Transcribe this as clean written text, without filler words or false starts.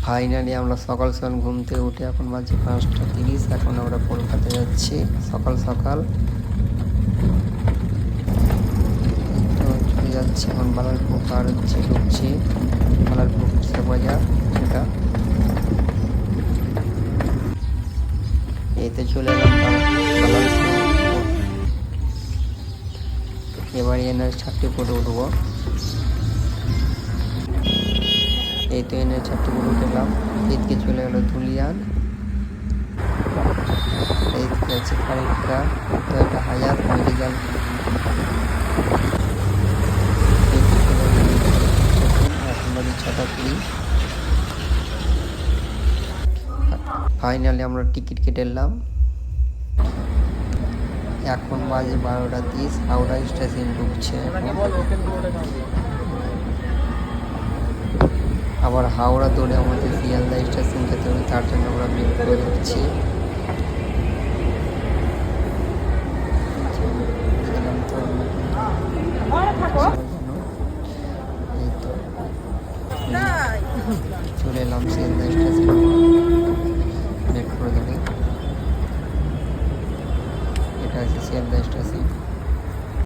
Finally আমরা সকাল সকাল ঘুম থেকে উঠে এখন বাজে 5:30। এখন আমরা কলকাতা যাচ্ছি সকাল সকাল। তো চলে যাচ্ছি এখন বালারপুর পার হচ্ছে, ঢুকছি বালারপুর বাজার। এটা এইতে চলে এলাম বালারপুর। এবার এনএচ 34 উঠবো। এই তো এনএচ 34 উঠলাম। এদিকে চলে গেল ধুলিয়ান। এইদিকে আছে খানিকটা, তো এটা হায়াত মেডিকেল। এখন বাজে 6:20। ফাইনালি আমরা টিকিট কেটে এলাম। এখন বাজে 12:30। হাওড়া স্টেশন ঢুকছে। আবার হাওড়া দৌড়ে আমাদের শিয়ালদা স্টেশন যেতে হবে, তার জন্য আমরা ওয়েট করে যাচ্ছি। এই তো চলে এলাম শিয়ালদা স্টেশন মেট্রো ধরে। এটা আছে শিয়ালদা স্টেশন।